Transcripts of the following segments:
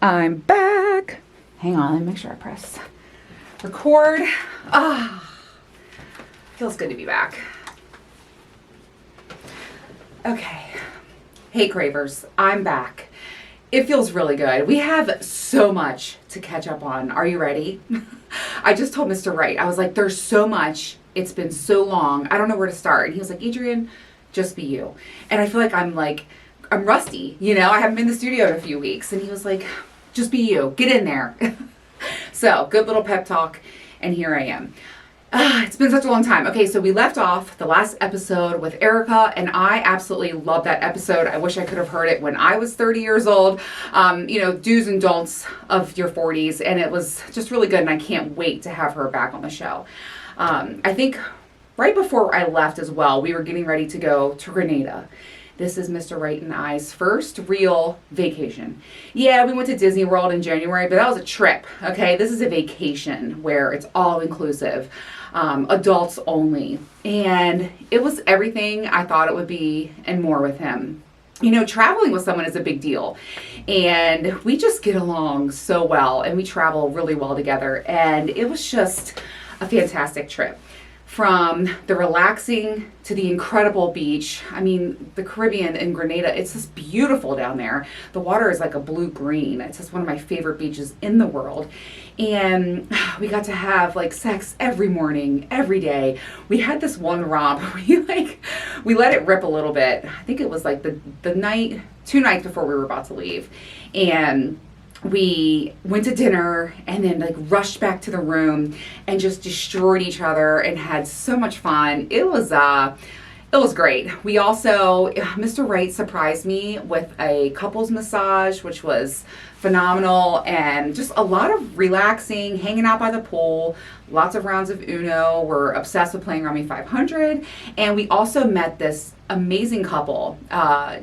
I'm back. Hang on, let me make sure I press record. Feels good to be back. Okay. Hey, Cravers, I'm back. It feels really good. We have so much to catch up on. Are you ready? I just told Mr. Wright, I was like, there's so much. It's been so long. I don't know where to start. And he was like, Adrian, just be you. And I feel like I'm rusty, I haven't been in the studio in a few weeks. And he was like, just be you, get in there. So good little pep talk. And here I am. It's been such a long time. Okay, so we left off the last episode with Erica, and I absolutely love that episode. I wish I could have heard it when I was 30 years old. Do's and don'ts of your 40s, and it was just really good, and I can't wait to have her back on the show. I think right before I left as well, we were getting ready to go to Grenada. This is Mr. Wright and I's first real vacation. Yeah, we went to Disney World in January, but that was a trip, okay? This is a vacation where it's all inclusive, adults only. And it was everything I thought it would be and more with him. Traveling with someone is a big deal. And we just get along so well, and we travel really well together. And it was just a fantastic trip. From the relaxing to the incredible beach. I mean, the Caribbean in Grenada, it's just beautiful down there. The water is like a blue-green. It's just one of my favorite beaches in the world. And we got to have sex every morning, every day. We had this one romp. We let it rip a little bit. I think it was the night, 2 nights before we were about to leave. And we went to dinner and then rushed back to the room and just destroyed each other and had so much fun. It was great. We also, Mr. Wright surprised me with a couples massage, which was phenomenal, and just a lot of relaxing, hanging out by the pool, lots of rounds of Uno. We're obsessed with playing Rummy 500. And we also met this amazing couple,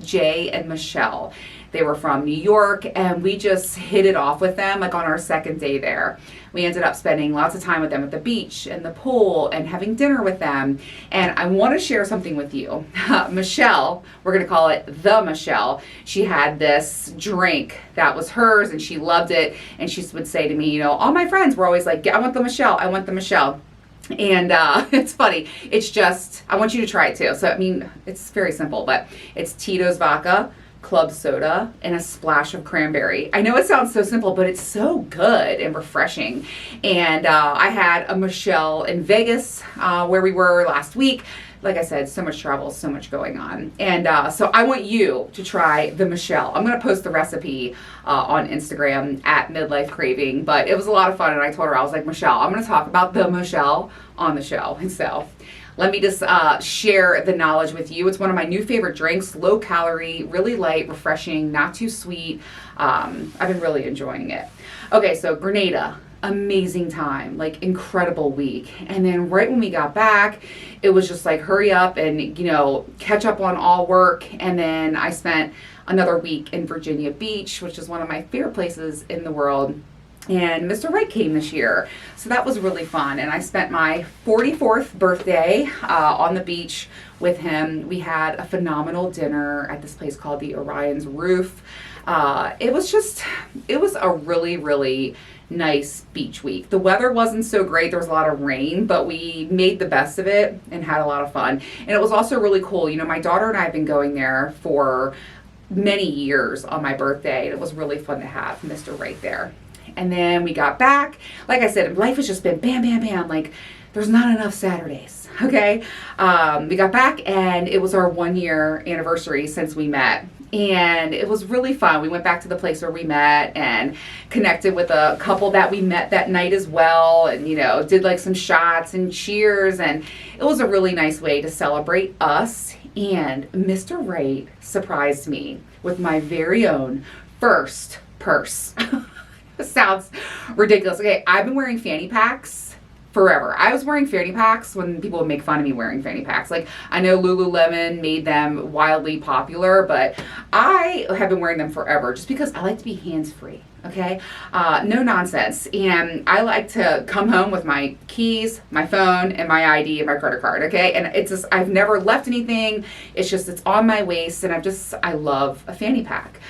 Jay and Michelle. They were from New York, and we just hit it off with them on our second day there. We ended up spending lots of time with them at the beach and the pool and having dinner with them. And I want to share something with you. Michelle, we're going to call it the Michelle. She had this drink that was hers, and she loved it. And she would say to me, all my friends were always like, I want the Michelle. I want the Michelle. And it's funny. It's just, I want you to try it too. So, it's very simple, but it's Tito's vodka, club soda, and a splash of cranberry. I know it sounds so simple, but it's so good and refreshing. And I had a Michelle in Vegas where we were last week. Like I said, so much travel, so much going on. And so I want you to try the Michelle. I'm going to post the recipe on Instagram at Midlife Craving, but it was a lot of fun. And I told her, I was like, Michelle, I'm going to talk about the Michelle on the show. And so let me just share the knowledge with you. It's one of my new favorite drinks, low calorie, really light, refreshing, not too sweet. I've been really enjoying it. Okay, so Grenada, amazing time, incredible week. And then right when we got back, it was just hurry up and, catch up on all work. And then I spent another week in Virginia Beach, which is one of my favorite places in the world. And Mr. Wright came this year, so that was really fun. And I spent my 44th birthday on the beach with him. We had a phenomenal dinner at this place called the Orion's Roof. It was a really, really nice beach week. The weather wasn't so great. There was a lot of rain, but we made the best of it and had a lot of fun. And it was also really cool. My daughter and I have been going there for many years on my birthday. It was really fun to have Mr. Wright there. And then we got back. Like I said, life has just been bam, bam, bam. There's not enough Saturdays, okay? We got back, and it was our 1-year anniversary since we met. And it was really fun. We went back to the place where we met and connected with a couple that we met that night as well. And, did some shots and cheers. And it was a really nice way to celebrate us. And Mr. Wright surprised me with my very own first purse. This sounds ridiculous. Okay, I've been wearing fanny packs forever. I was wearing fanny packs when people would make fun of me wearing fanny packs. I know Lululemon made them wildly popular, but I have been wearing them forever just because I like to be hands-free, okay? No nonsense. And I like to come home with my keys, my phone, and my ID and my credit card, okay? And it's just, I've never left anything. It's on my waist, and I love a fanny pack.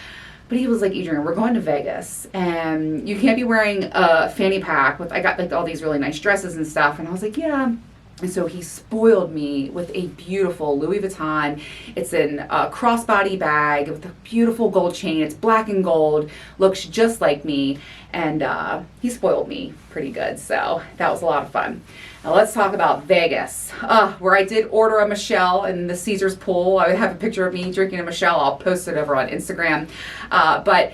But he was like, Adrian, we're going to Vegas and you can't be wearing a fanny pack with, I got like all these really nice dresses and stuff. And I was like, yeah. And so he spoiled me with a beautiful Louis Vuitton. It's in a crossbody bag with a beautiful gold chain. It's black and gold, looks just like me. And he spoiled me pretty good. So that was a lot of fun. Now let's talk about Vegas, where I did order a Michelle in the Caesars pool. I have a picture of me drinking a Michelle. I'll post it over on Instagram. But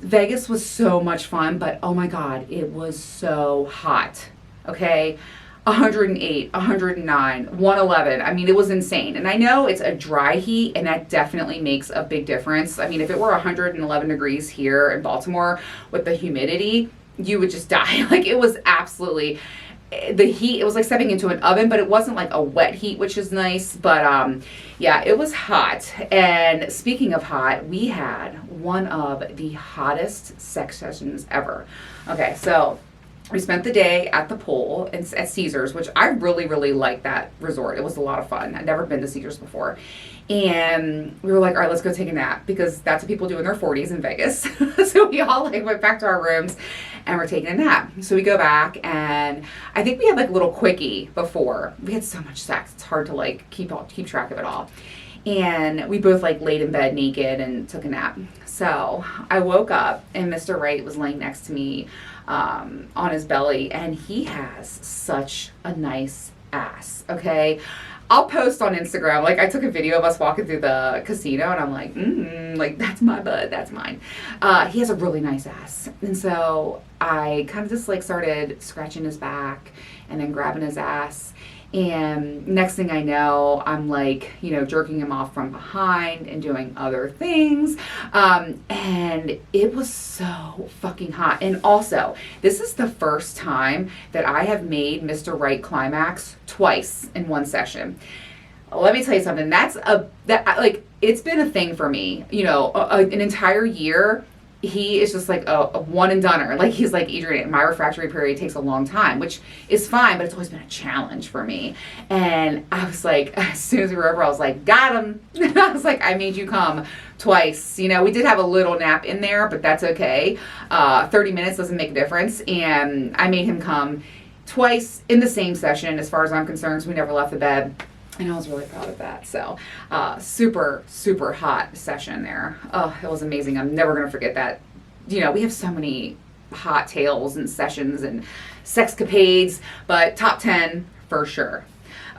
Vegas was so much fun, but oh my God, it was so hot, okay? 108, 109, 111. I mean, it was insane. And I know it's a dry heat, and that definitely makes a big difference. I mean, if it were 111 degrees here in Baltimore with the humidity, you would just die. Like, it was absolutely, the heat, it was like stepping into an oven, but it wasn't like a wet heat, which is nice. But yeah, it was hot. And speaking of hot, we had one of the hottest sex sessions ever. Okay, so we spent the day at the pool at Caesars, which I really, really liked that resort. It was a lot of fun. I'd never been to Caesars before. And we were like, all right, let's go take a nap, because that's what people do in their 40s in Vegas. So we all like went back to our rooms and we're taking a nap. So we go back, and I think we had like a little quickie before. We had so much sex. It's hard to like keep track of it all. And we both like laid in bed naked and took a nap. So I woke up and Mr. Wright was laying next to me on his belly, and he has such a nice ass, okay? I'll post on Instagram, like I took a video of us walking through the casino, and I'm like, like that's my butt, that's mine. He has a really nice ass. And so I kind of just like started scratching his back and then grabbing his ass. And next thing I know, I'm like, you know, jerking him off from behind and doing other things. And it was so fucking hot. And also, this is the first time that I have made Mr. Right climax twice in one session. Let me tell you something. It's been a thing for me, you know, an entire year. He is just like a one and doneer. Like, he's like, Adrian, my refractory period takes a long time, which is fine, but it's always been a challenge for me. And I was like, as soon as we were over, I was like, got him. I was like, I made you come twice. You know, we did have a little nap in there, but that's okay. 30 minutes doesn't make a difference. And I made him come twice in the same session, as far as I'm concerned, so we never left the bed. And I was really proud of that. So, super, super hot session there. Oh, it was amazing. I'm never going to forget that. You know, we have so many hot tales and sessions and sexcapades, but top 10 for sure.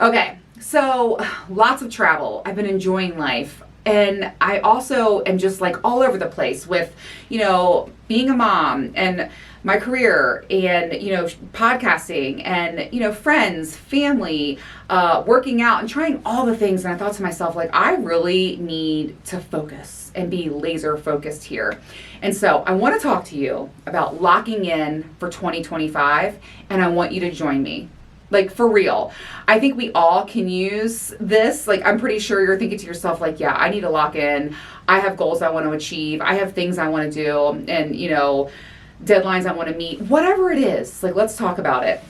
Okay, so lots of travel. I've been enjoying life. And I also am just like all over the place with, you know, being a mom and my career and, you know, podcasting and, you know, friends, family, working out and trying all the things. And I thought to myself, like, I really need to focus and be laser focused here. And so I want to talk to you about locking in for 2025, and I want you to join me. Like, for real. I think we all can use this. Like, I'm pretty sure you're thinking to yourself, like, yeah, I need to lock in. I have goals I want to achieve. I have things I want to do. And, you know, deadlines I want to meet. Whatever it is, like, let's talk about it.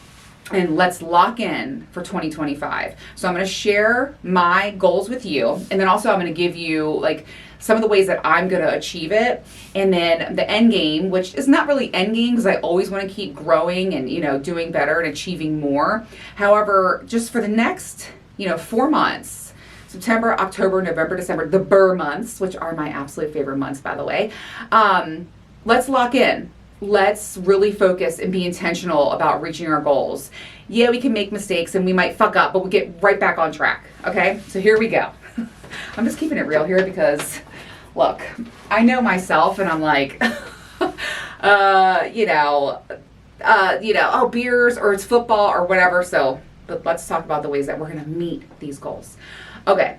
And let's lock in for 2025. So I'm going to share my goals with you. And then also I'm going to give you, like, some of the ways that I'm going to achieve it. And then the end game, which is not really end game, because I always want to keep growing and, you know, doing better and achieving more. However, just for the next, you know, 4 months, September, October, November, December, the Burr months, which are my absolute favorite months, by the way, let's lock in. Let's really focus and be intentional about reaching our goals. Yeah, we can make mistakes and we might fuck up, but we'll get right back on track. Okay, so here we go. I'm just keeping it real here because, look, I know myself, and I'm like, oh, beers or it's football or whatever. So, but let's talk about the ways that we're going to meet these goals. Okay.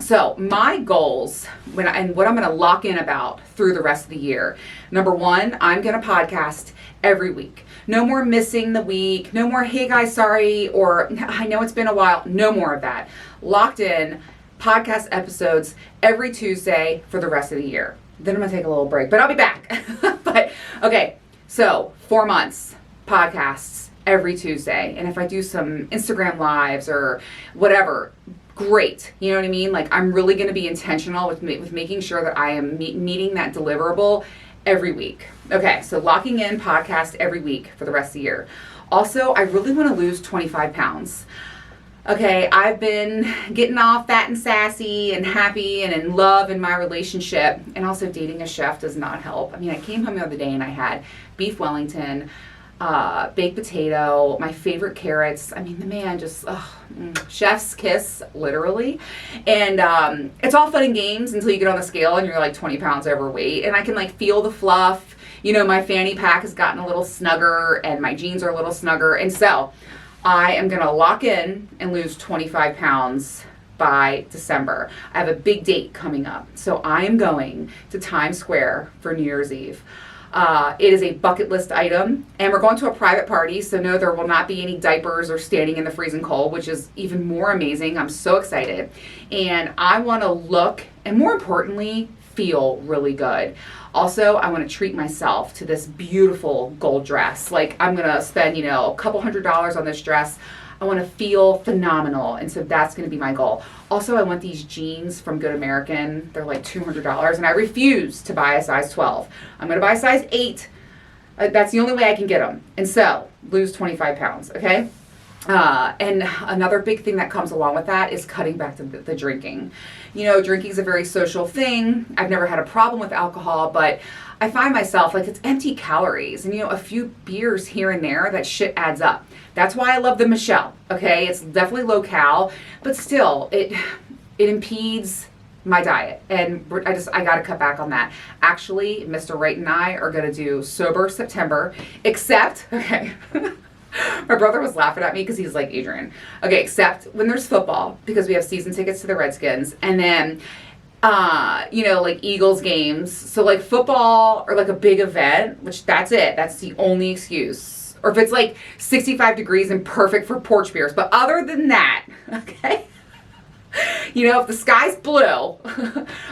So my goals, what I'm going to lock in about through the rest of the year. Number one, I'm going to podcast every week. No more missing the week. No more, hey guys, sorry, or I know it's been a while. No more of that. Locked in podcast episodes every Tuesday for the rest of the year. Then I'm going to take a little break, but I'll be back. But okay, so 4 months, podcasts every Tuesday. And if I do some Instagram lives or whatever, great. You know what I mean? Like, I'm really going to be intentional with making sure that I am meeting that deliverable every week. Okay, so locking in podcast every week for the rest of the year. Also, I really want to lose 25 pounds. Okay, I've been getting all fat and sassy and happy and in love in my relationship, and also dating a chef does not help. I mean, I came home the other day and I had beef Wellington, baked potato, my favorite carrots. I mean, the man just, chef's kiss, literally. And it's all fun and games until you get on the scale and you're like 20 pounds overweight, and I can like feel the fluff. You know, my fanny pack has gotten a little snugger and my jeans are a little snugger, and so I am going to lock in and lose 25 pounds by December. I have a big date coming up. So I am going to Times Square for New Year's Eve. It is a bucket list item, and we're going to a private party, so no, there will not be any diapers or standing in the freezing cold, which is even more amazing. I'm so excited. And I want to look, and more importantly, feel really good. Also, I want to treat myself to this beautiful gold dress. Like, I'm going to spend, a couple $100s on this dress. I want to feel phenomenal, and so that's going to be my goal. Also, I want these jeans from Good American. They're like $200, and I refuse to buy a size 12. I'm going to buy a size 8. That's the only way I can get them. And so, lose 25 pounds, okay? And another big thing that comes along with that is cutting back to the drinking. Drinking is a very social thing. I've never had a problem with alcohol, but I find myself like it's empty calories, and a few beers here and there, that shit adds up. That's why I love the Michelle, okay? It's definitely low cal, but still, it impedes my diet, and I got to cut back on that. Actually, Mr. Wright and I are going to do Sober September, except, okay, my brother was laughing at me because he's like, Adrian, okay, except when there's football, because we have season tickets to the Redskins, and then, like Eagles games. So like football or like a big event, which that's it. That's the only excuse. Or if it's like 65 degrees and perfect for porch beers. But other than that, okay, if the sky's blue,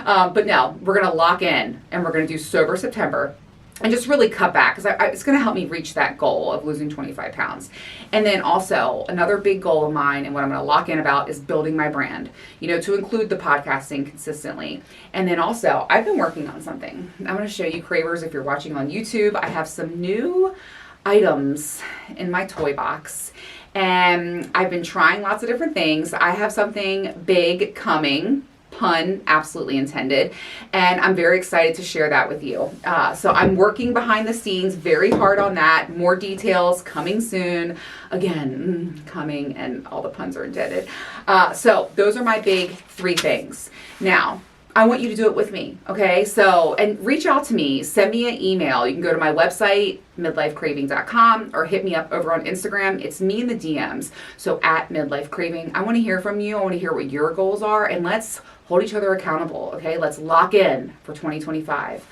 but no, we're going to lock in and we're going to do Sober September. And just really cut back, because it's going to help me reach that goal of losing 25 pounds. And then also, another big goal of mine, and what I'm going to lock in about, is building my brand, to include the podcasting consistently. And then also, I've been working on something. I'm going to show you, Cravers, if you're watching on YouTube. I have some new items in my toy box. And I've been trying lots of different things. I have something big coming. Pun absolutely intended, and I'm very excited to share that with you. So I'm working behind the scenes very hard on that. More details coming soon. Again, coming, and all the puns are intended. So those are my big 3 things. Now, I want you to do it with me, okay? So, and reach out to me. Send me an email. You can go to my website, midlifecraving.com, or hit me up over on Instagram. It's me in the DMs. So at Midlife Craving. I want to hear from you. I want to hear what your goals are, and let's hold each other accountable, okay? Let's lock in for 2025.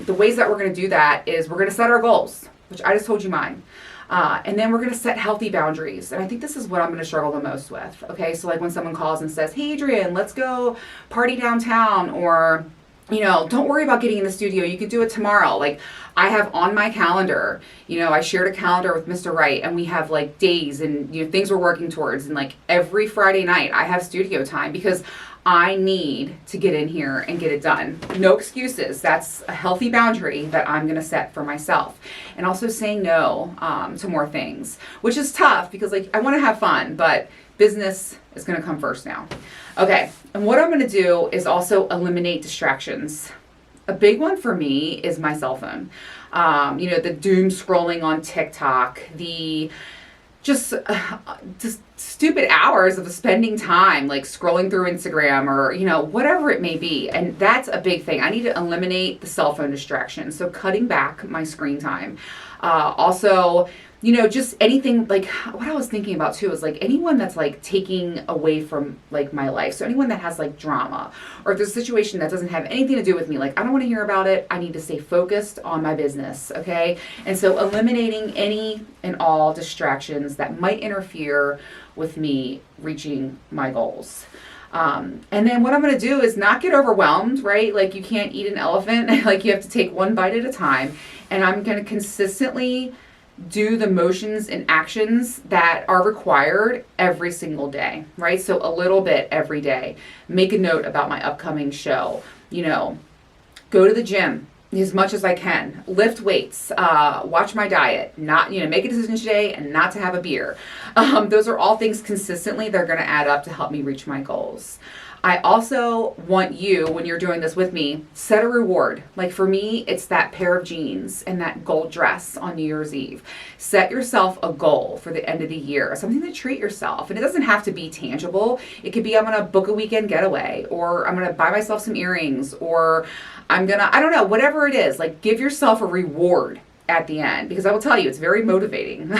The ways that we're going to do that is we're going to set our goals, which I just told you mine. And then we're going to set healthy boundaries. And I think this is what I'm going to struggle the most with. Okay. So like when someone calls and says, hey, Adrian, let's go party downtown, or, don't worry about getting in the studio. You could do it tomorrow. Like I have on my calendar, I shared a calendar with Mr. Wright, and we have like days and, things we're working towards. And like every Friday night I have studio time because I need to get in here and get it done. No excuses. That's a healthy boundary that I'm going to set for myself. And also saying no to more things, which is tough because like I want to have fun, but business is going to come first now. Okay. And what I'm going to do is also eliminate distractions. A big one for me is my cell phone. The doom scrolling on TikTok, the just stupid hours of spending time like scrolling through Instagram or, whatever it may be. And that's a big thing. I need to eliminate the cell phone distraction. So cutting back my screen time. Also, just anything like what I was thinking about too is like anyone that's like taking away from like my life. So anyone that has like drama, or if there's a situation that doesn't have anything to do with me, like I don't want to hear about it. I need to stay focused on my business. Okay. And so eliminating any and all distractions that might interfere with me reaching my goals. And then what I'm going to do is not get overwhelmed, right? Like you can't eat an elephant. Like you have to take one bite at a time. And I'm going to consistently do the motions and actions that are required every single day, right? So a little bit every day. Make a note about my upcoming show. Go to the gym as much as I can. Lift weights. Watch my diet. Not, make a decision today and not to have a beer. Those are all things consistently that are going to add up to help me reach my goals. I also want you, when you're doing this with me, set a reward. Like for me, it's that pair of jeans and that gold dress on New Year's Eve. Set yourself a goal for the end of the year, something to treat yourself. And it doesn't have to be tangible. It could be I'm going to book a weekend getaway, or I'm going to buy myself some earrings, or I'm going to, I don't know, whatever it is. Like give yourself a reward at the end, because I will tell you, it's very motivating.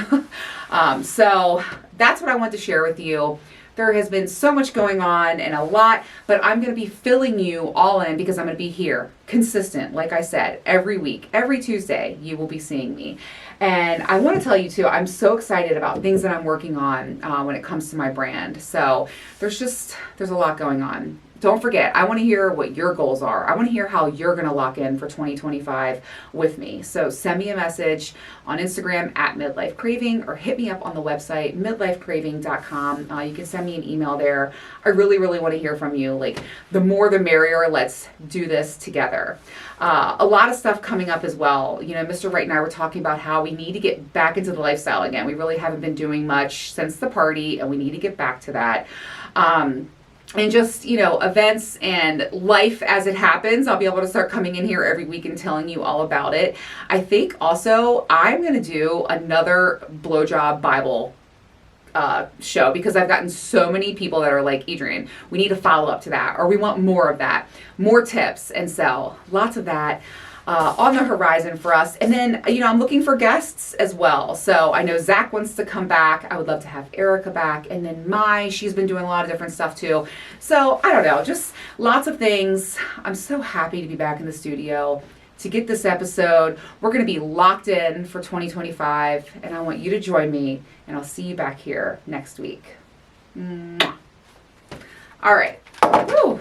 So that's what I want to share with you. There has been so much going on and a lot, but I'm going to be filling you all in because I'm going to be here consistent. Like I said, every week, every Tuesday, you will be seeing me. And I want to tell you too, I'm so excited about things that I'm working on when it comes to my brand. So there's a lot going on. Don't forget, I want to hear what your goals are. I want to hear how you're going to lock in for 2025 with me. So send me a message on Instagram at Midlife Craving, or hit me up on the website, midlifecraving.com. You can send me an email there. I really, really want to hear from you. Like, the more the merrier. Let's do this together. A lot of stuff coming up as well. Mr. Wright and I were talking about how we need to get back into the lifestyle again. We really haven't been doing much since the party, and we need to get back to that. And just, events and life as it happens. I'll be able to start coming in here every week and telling you all about it. I think also I'm going to do another blowjob Bible show, because I've gotten so many people that are like, Adrienne, we need to follow up to that, or we want more of that, more tips. And so lots of that on the horizon for us. And then, I'm looking for guests as well. So I know Zach wants to come back. I would love to have Erica back. And then she's been doing a lot of different stuff too. So I don't know, just lots of things. I'm so happy to be back in the studio to get this episode. We're going to be locked in for 2025, and I want you to join me, and I'll see you back here next week. Mwah. All right. Woo.